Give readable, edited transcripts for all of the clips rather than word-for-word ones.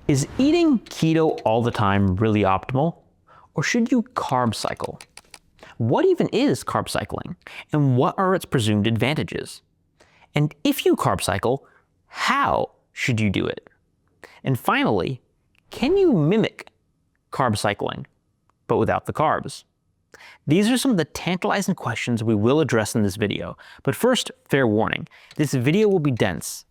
Is eating keto all the time really optimal? Or should you carb cycle? What even is carb cycling? And what are its presumed advantages? And if you carb cycle, how should you do it? And finally, can you mimic carb cycling, but without the carbs? These are some of the tantalizing questions we will address in this video. But first, fair warning, this video will be dense.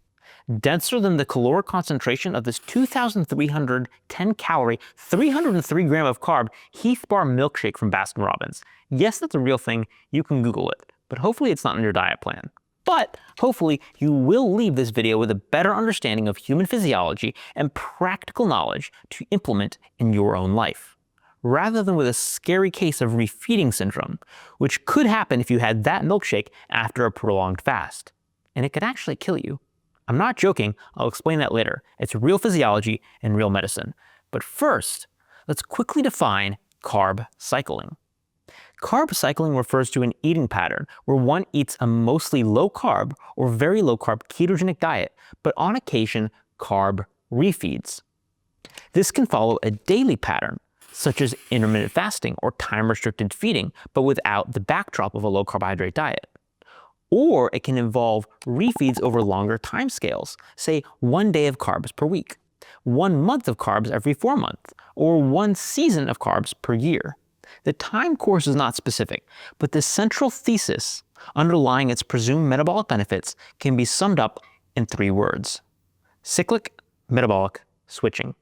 Denser than the caloric concentration of this 2,310 calorie, 303 gram of carb Heath Bar milkshake from Baskin Robbins. Yes, that's a real thing. You can Google it, but hopefully it's not in your diet plan. But hopefully you will leave this video with a better understanding of human physiology and practical knowledge to implement in your own life, rather than with a scary case of refeeding syndrome, which could happen if you had that milkshake after a prolonged fast. And it could actually kill you. I'm not joking, I'll explain that later. It's real physiology and real medicine. But first, let's quickly define carb cycling. Carb cycling refers to an eating pattern where one eats a mostly low carb or very low carb ketogenic diet, but on occasion, carb refeeds. This can follow a daily pattern, such as intermittent fasting or time-restricted feeding, but without the backdrop of a low carbohydrate diet. Or it can involve refeeds over longer timescales, say 1 day of carbs per week, 1 month of carbs every 4 months, or 1 season of carbs per year. The time course is not specific, but the central thesis underlying its presumed metabolic benefits can be summed up in 3 words: cyclic metabolic switching.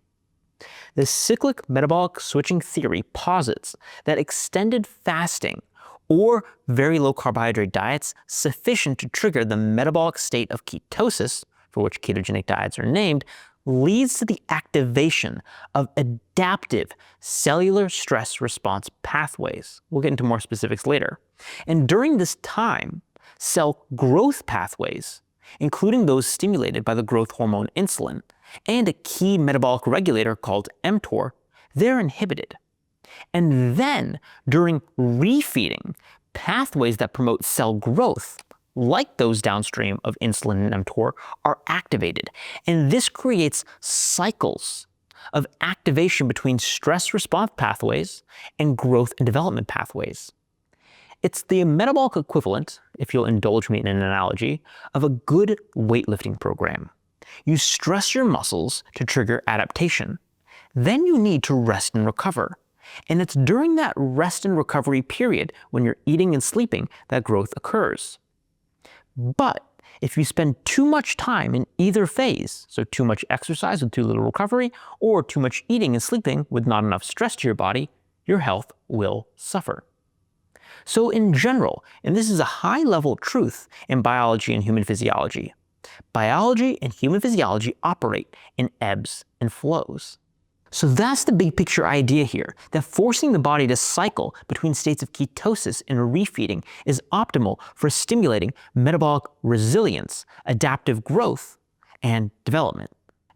The cyclic metabolic switching theory posits that extended fasting or very low carbohydrate diets sufficient to trigger the metabolic state of ketosis, for which ketogenic diets are named, leads to the activation of adaptive cellular stress response pathways. We'll get into more specifics later. And during this time, cell growth pathways, including those stimulated by the growth hormone insulin and a key metabolic regulator called mTOR, they're inhibited. And then, during refeeding, pathways that promote cell growth, like those downstream of insulin and mTOR, are activated. And this creates cycles of activation between stress response pathways and growth and development pathways. It's the metabolic equivalent, if you'll indulge me in an analogy, of a good weightlifting program. You stress your muscles to trigger adaptation. Then you need to rest and recover. And it's during that rest and recovery period, when you're eating and sleeping, that growth occurs. But if you spend too much time in either phase, so too much exercise with too little recovery, or too much eating and sleeping with not enough stress to your body, your health will suffer. So in general, and this is a high-level truth in biology and human physiology, biology and human physiology operate in ebbs and flows. So that's the big picture idea here, that forcing the body to cycle between states of ketosis and refeeding is optimal for stimulating metabolic resilience, adaptive growth, and development.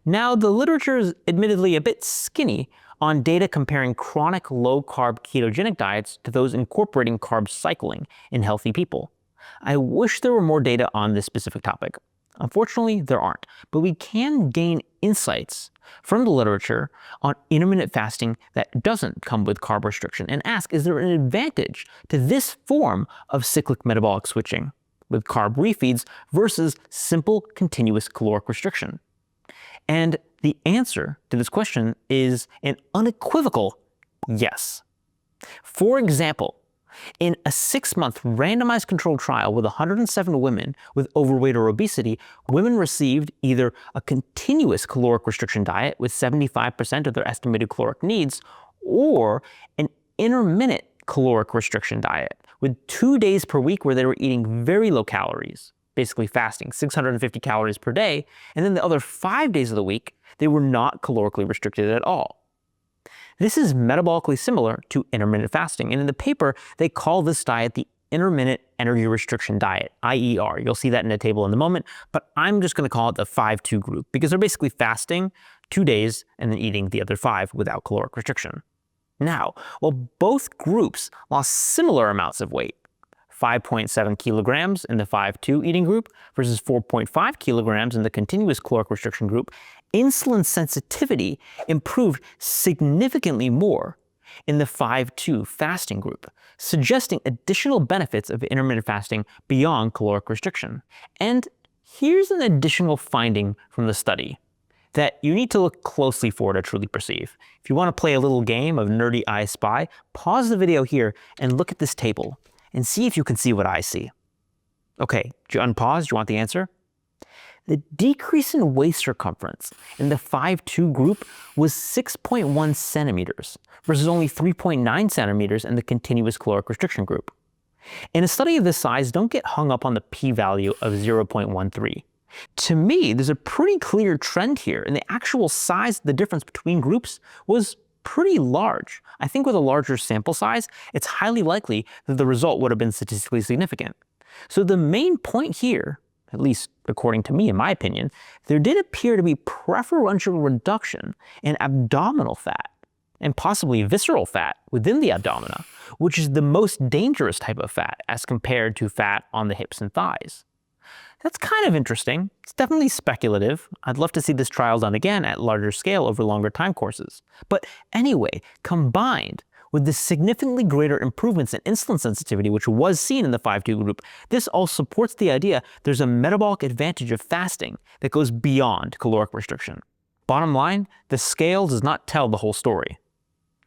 Now, the literature is admittedly a bit skinny on data comparing chronic low-carb ketogenic diets to those incorporating carb cycling in healthy people. I wish there were more data on this specific topic. Unfortunately, there aren't, but we can gain insights from the literature on intermittent fasting that doesn't come with carb restriction and ask, is there an advantage to this form of cyclic metabolic switching with carb refeeds versus simple continuous caloric restriction? And the answer to this question is an unequivocal yes. For example, in a 6-month randomized controlled trial with 107 women with overweight or obesity, women received either a continuous caloric restriction diet with 75% of their estimated caloric needs, or an intermittent caloric restriction diet with 2 days per week where they were eating very low calories, basically fasting, 650 calories per day, and then the other 5 days of the week, they were not calorically restricted at all. This is metabolically similar to intermittent fasting, and in the paper, they call this diet the Intermittent Energy Restriction Diet, IER. You'll see that in a table in a moment, but I'm just going to call it the 5-2 group, because they're basically fasting 2 days and then eating the other 5 without caloric restriction. Now, while both groups lost similar amounts of weight, 5.7 kilograms in the 5-2 eating group versus 4.5 kilograms in the continuous caloric restriction group, insulin sensitivity improved significantly more in the 5-2 fasting group, suggesting additional benefits of intermittent fasting beyond caloric restriction. And here's an additional finding from the study that you need to look closely for to truly perceive. If you want to play a little game of nerdy I Spy, pause the video here and look at this table and see if you can see what I see. Okay, do you unpause? Do you want the answer? The decrease in waist circumference in the 5-2 group was 6.1 centimeters versus only 3.9 centimeters in the continuous caloric restriction group. In a study of this size, don't get hung up on the p-value of 0.13. To me, there's a pretty clear trend here, and the actual size of the difference between groups was pretty large. I think with a larger sample size, it's highly likely that the result would have been statistically significant. So the main point here, at least according to me in my opinion, there did appear to be preferential reduction in abdominal fat and possibly visceral fat within the abdomina, which is the most dangerous type of fat as compared to fat on the hips and thighs. That's kind of interesting. It's definitely speculative. I'd love to see this trial done again at larger scale over longer time courses. But anyway, combined with the significantly greater improvements in insulin sensitivity, which was seen in the 5-2 group, this all supports the idea there's a metabolic advantage of fasting that goes beyond caloric restriction. Bottom line, the scale does not tell the whole story.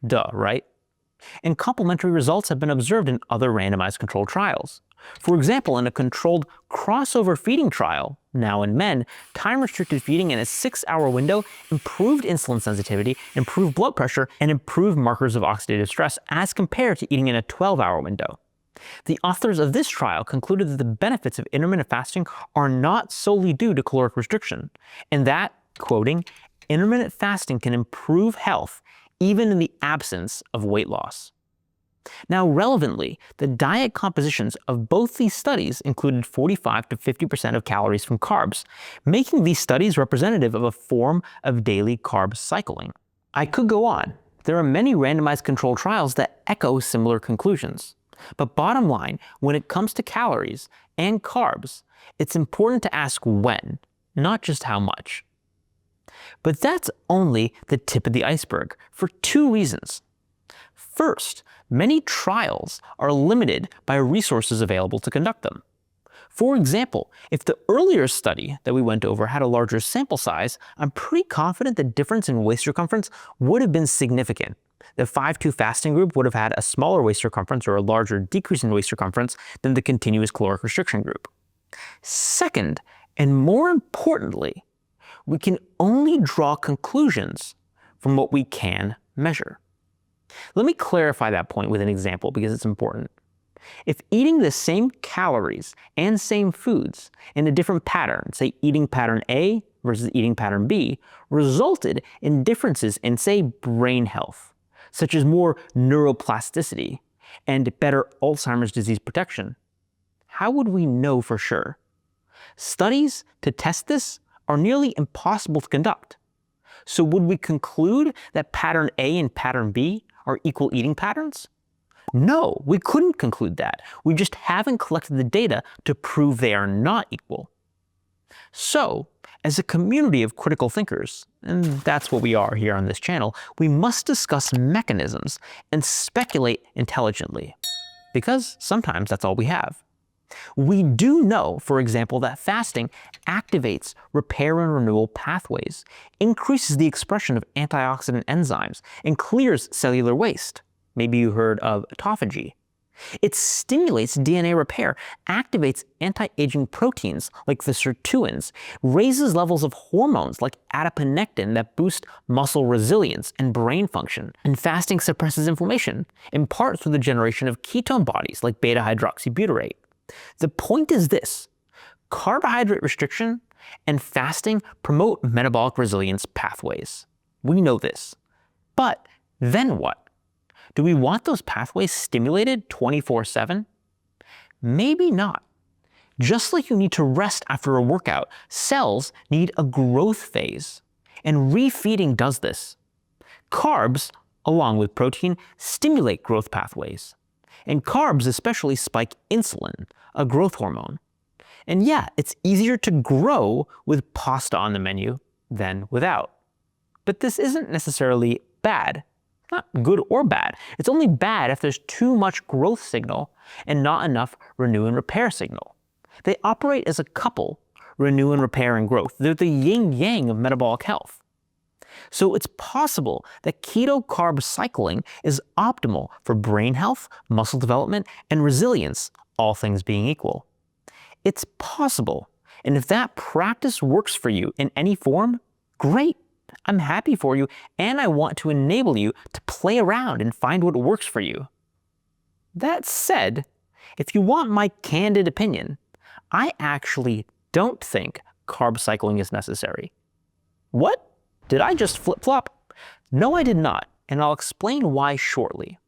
Duh, right? And complementary results have been observed in other randomized controlled trials. For example, in a controlled crossover feeding trial, now in men, time-restricted feeding in a 6-hour window improved insulin sensitivity, improved blood pressure, and improved markers of oxidative stress as compared to eating in a 12-hour window. The authors of this trial concluded that the benefits of intermittent fasting are not solely due to caloric restriction, and that, quoting, intermittent fasting can improve health even in the absence of weight loss. Now, relevantly, the diet compositions of both these studies included 45 to 50% of calories from carbs, making these studies representative of a form of daily carb cycling. I could go on. There are many randomized controlled trials that echo similar conclusions. But bottom line, when it comes to calories and carbs, it's important to ask when, not just how much. But that's only the tip of the iceberg for two reasons. First, many trials are limited by resources available to conduct them. For example, if the earlier study that we went over had a larger sample size, I'm pretty confident the difference in waist circumference would have been significant. The 5-2 fasting group would have had a smaller waist circumference or a larger decrease in waist circumference than the continuous caloric restriction group. Second, and more importantly, we can only draw conclusions from what we can measure. Let me clarify that point with an example because it's important. If eating the same calories and same foods in a different pattern, say eating pattern A versus eating pattern B, resulted in differences in, say, brain health, such as more neuroplasticity and better Alzheimer's disease protection, how would we know for sure? Studies to test this are nearly impossible to conduct. So would we conclude that pattern A and pattern B are equal eating patterns? No, we couldn't conclude that. We just haven't collected the data to prove they are not equal. So, as a community of critical thinkers, and that's what we are here on this channel, we must discuss mechanisms and speculate intelligently, because sometimes that's all we have. We do know, for example, that fasting activates repair and renewal pathways, increases the expression of antioxidant enzymes, and clears cellular waste. Maybe you heard of autophagy. It stimulates DNA repair, activates anti-aging proteins like the sirtuins, raises levels of hormones like adiponectin that boost muscle resilience and brain function, and fasting suppresses inflammation, in part through the generation of ketone bodies like beta-hydroxybutyrate. The point is this: carbohydrate restriction and fasting promote metabolic resilience pathways. We know this. But then what? Do we want those pathways stimulated 24/7? Maybe not. Just like you need to rest after a workout, cells need a growth phase, and refeeding does this. Carbs, along with protein, stimulate growth pathways. And carbs especially spike insulin, a growth hormone. And yeah, it's easier to grow with pasta on the menu, than without. But this isn't necessarily bad. Not good or bad. It's only bad if there's too much growth signal and not enough renew and repair signal. They operate as a couple, renew and repair and growth. They're the yin-yang of metabolic health. So it's possible that keto carb cycling is optimal for brain health, muscle development, and resilience, all things being equal. It's possible, and if that practice works for you in any form, great. I'm happy for you, and I want to enable you to play around and find what works for you. That said, if you want my candid opinion, I actually don't think carb cycling is necessary. What? Did I just flip-flop? No, I did not, and I'll explain why shortly.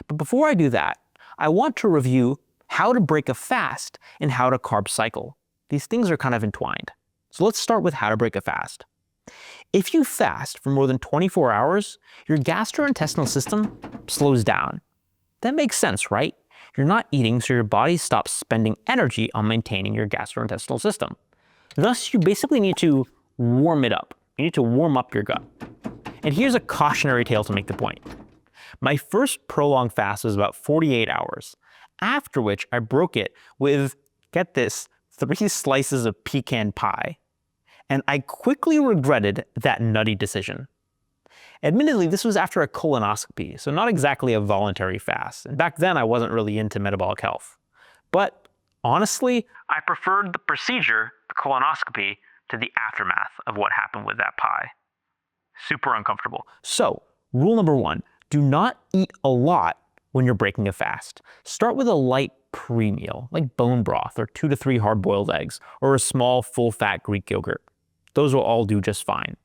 But before I do that, I want to review how to break a fast and how to carb cycle. These things are kind of entwined. So let's start with how to break a fast. If you fast for more than 24 hours, your gastrointestinal system slows down. That makes sense, right? You're not eating, so your body stops spending energy on maintaining your gastrointestinal system. Thus, you basically need to warm it up. You need to warm up your gut. And here's a cautionary tale to make the point. My first prolonged fast was about 48 hours, after which I broke it with, get this, 3 slices of pecan pie. And I quickly regretted that nutty decision. Admittedly, this was after a colonoscopy, so not exactly a voluntary fast. And back then, I wasn't really into metabolic health. But honestly, I preferred the procedure, the colonoscopy, to the aftermath of what happened with that pie. Super uncomfortable. So, rule number 1, do not eat a lot when you're breaking a fast. Start with a light pre-meal, like bone broth or 2 to 3 hard-boiled eggs, or a small full-fat Greek yogurt. Those will all do just fine.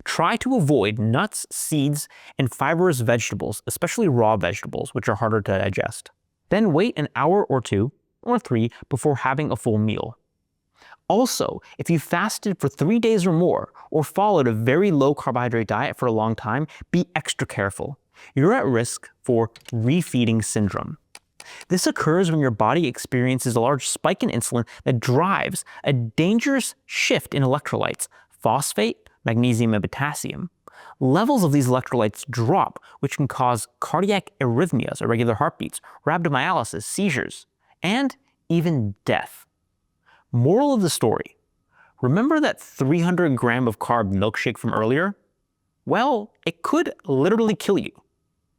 Try to avoid nuts, seeds, and fibrous vegetables, especially raw vegetables, which are harder to digest. Then wait an hour or 2 or 3 before having a full meal. Also, if you fasted for 3 days or more, or followed a very low carbohydrate diet for a long time, be extra careful. You're at risk for refeeding syndrome. This occurs when your body experiences a large spike in insulin that drives a dangerous shift in electrolytes, phosphate, magnesium, and potassium. Levels of these electrolytes drop, which can cause cardiac arrhythmias, irregular heartbeats, rhabdomyolysis, seizures, and even death. Moral of the story: remember that 300 gram of carb milkshake from earlier? Well, it could literally kill you.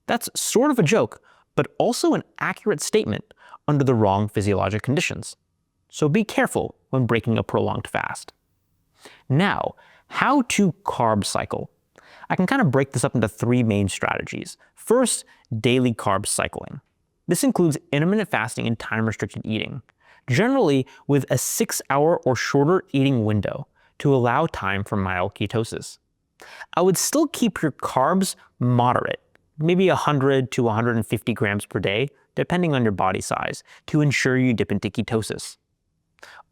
That's sort of a joke, but also an accurate statement under the wrong physiologic conditions. So be careful when breaking a prolonged fast. Now, how to carb cycle. I can kind of break this up into 3 main strategies. First, daily carb cycling. This includes intermittent fasting and time-restricted eating, generally with a 6-hour or shorter eating window to allow time for mild ketosis. I would still keep your carbs moderate, maybe 100 to 150 grams per day, depending on your body size, to ensure you dip into ketosis.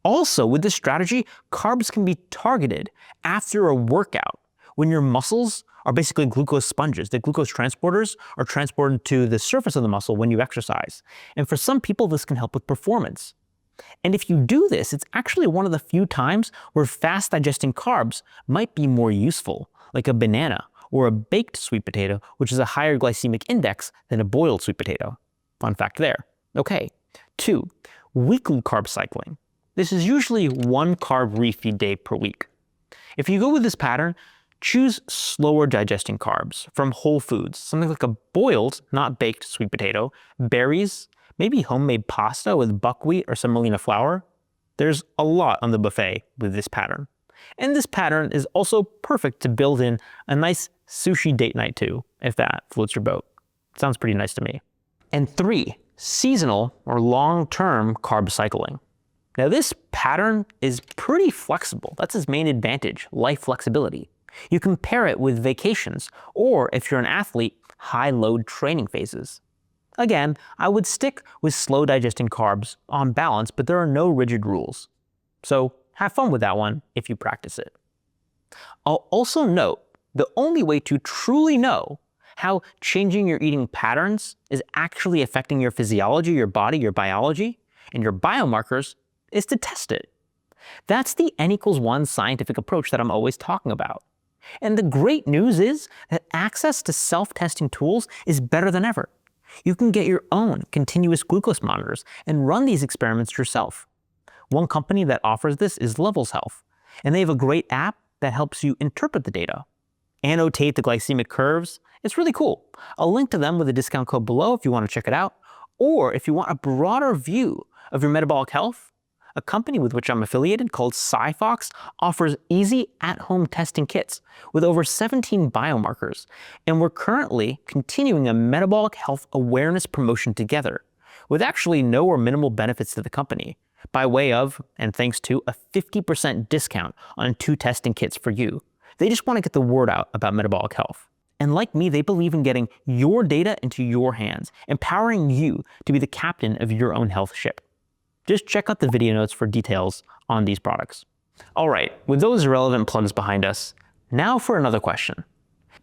Also, with this strategy, carbs can be targeted after a workout when your muscles are basically glucose sponges. The glucose transporters are transported to the surface of the muscle when you exercise. And for some people, this can help with performance. And if you do this, it's actually one of the few times where fast digesting carbs might be more useful, like a banana or a baked sweet potato, which is a higher glycemic index than a boiled sweet potato. Fun fact there. Okay. 2, weekly carb cycling. This is usually 1 carb refeed day per week. If you go with this pattern, choose slower digesting carbs from whole foods, something like a boiled, not baked sweet potato, berries, maybe homemade pasta with buckwheat or semolina flour. There's a lot on the buffet with this pattern. And this pattern is also perfect to build in a nice sushi date night too, if that floats your boat. Sounds pretty nice to me. And 3, seasonal or long-term carb cycling. Now this pattern is pretty flexible. That's its main advantage, life flexibility. You can pair it with vacations, or if you're an athlete, high-load training phases. Again, I would stick with slow digesting carbs on balance, but there are no rigid rules. So have fun with that one if you practice it. I'll also note the only way to truly know how changing your eating patterns is actually affecting your physiology, your body, your biology, and your biomarkers is to test it. That's the N=1 scientific approach that I'm always talking about. And the great news is that access to self-testing tools is better than ever. You can get your own continuous glucose monitors and run these experiments yourself. One company that offers this is Levels Health, and they have a great app that helps you interpret the data, annotate the glycemic curves. It's really cool. I'll link to them with a discount code below if you want to check it out, or if you want a broader view of your metabolic health, a company with which I'm affiliated called SciFox offers easy at-home testing kits with over 17 biomarkers, and we're currently continuing a metabolic health awareness promotion together, with actually no or minimal benefits to the company, by way of, and thanks to, a 50% discount on 2 testing kits for you. They just want to get the word out about metabolic health. And like me, they believe in getting your data into your hands, empowering you to be the captain of your own health ship. Just check out the video notes for details on these products. All right, with those relevant plugs behind us, now for another question.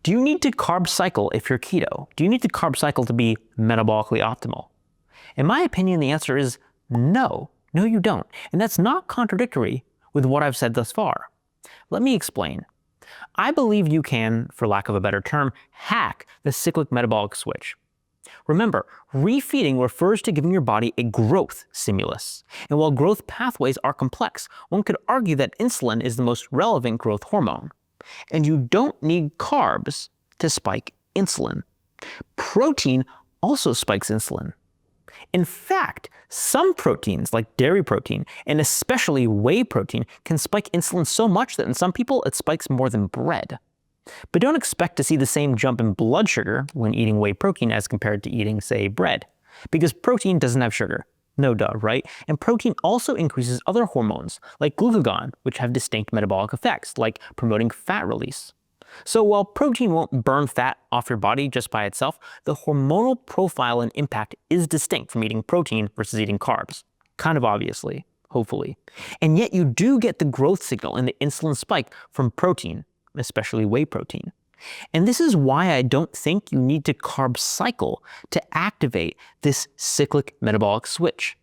Do you need to carb cycle if you're keto? Do you need to carb cycle to be metabolically optimal? In my opinion, the answer is no. No, you don't. And that's not contradictory with what I've said thus far. Let me explain. I believe you can, for lack of a better term, hack the cyclic metabolic switch. Remember, refeeding refers to giving your body a growth stimulus. And while growth pathways are complex, one could argue that insulin is the most relevant growth hormone. And you don't need carbs to spike insulin. Protein also spikes insulin. In fact, some proteins, like dairy protein, and especially whey protein, can spike insulin so much that in some people it spikes more than bread. But don't expect to see the same jump in blood sugar when eating whey protein as compared to eating, say, bread. Because protein doesn't have sugar. No duh, right? And protein also increases other hormones, like glucagon, which have distinct metabolic effects, like promoting fat release. So while protein won't burn fat off your body just by itself, the hormonal profile and impact is distinct from eating protein versus eating carbs. Kind of obviously, hopefully. And yet you do get the growth signal and the insulin spike from protein, especially whey protein. And this is why I don't think you need to carb cycle to activate this cyclic metabolic switch.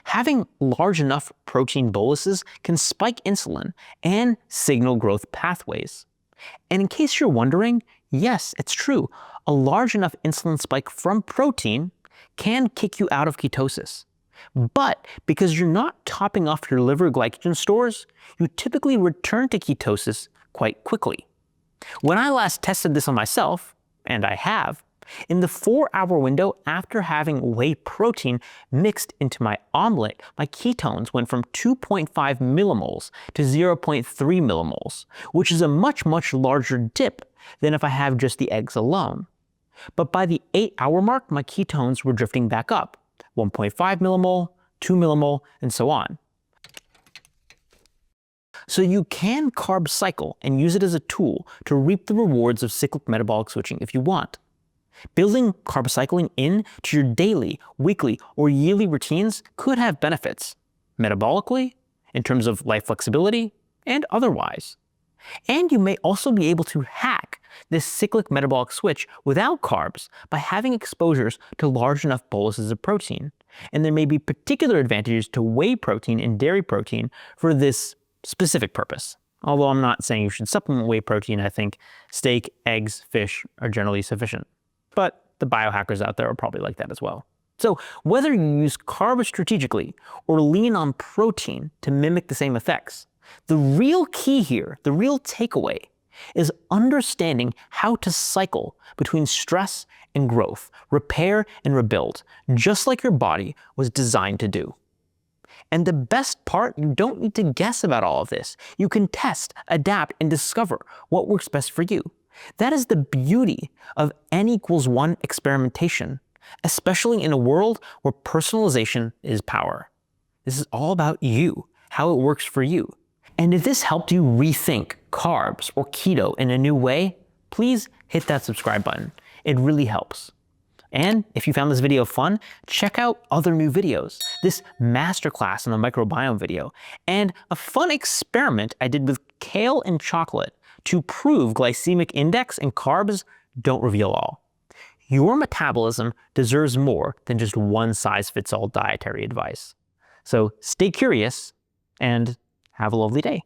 Having large enough protein boluses can spike insulin and signal growth pathways. And in case you're wondering, yes, it's true. A large enough insulin spike from protein can kick you out of ketosis. But because you're not topping off your liver glycogen stores, you typically return to ketosis quite quickly. When I last tested this on myself, and I have, in the 4-hour window after having whey protein mixed into my omelet, my ketones went from 2.5 millimoles to 0.3 millimoles, which is a much, much larger dip than if I have just the eggs alone. But by the 8-hour mark, my ketones were drifting back up, 1.5 millimole, 2 millimole, and so on. So you can carb cycle and use it as a tool to reap the rewards of cyclic metabolic switching if you want. Building carb cycling into your daily, weekly, or yearly routines could have benefits, metabolically, in terms of life flexibility, and otherwise. And you may also be able to hack this cyclic metabolic switch without carbs by having exposures to large enough boluses of protein. And there may be particular advantages to whey protein and dairy protein for this specific purpose. Although I'm not saying you should supplement whey protein, I think steak, eggs, fish are generally sufficient. But the biohackers out there are probably like that as well. So whether you use carbs strategically or lean on protein to mimic the same effects, the real key here, the real takeaway, is understanding how to cycle between stress and growth, repair and rebuild, just like your body was designed to do. And the best part, you don't need to guess about all of this. You can test, adapt, and discover what works best for you. That is the beauty of N=1 experimentation, especially in a world where personalization is power. This is all about you, how it works for you. And if this helped you rethink carbs or keto in a new way, please hit that subscribe button. It really helps. And if you found this video fun, check out other new videos, this masterclass on the microbiome video, and a fun experiment I did with kale and chocolate to prove glycemic index and carbs don't reveal all. Your metabolism deserves more than just one-size-fits-all dietary advice. So stay curious and have a lovely day.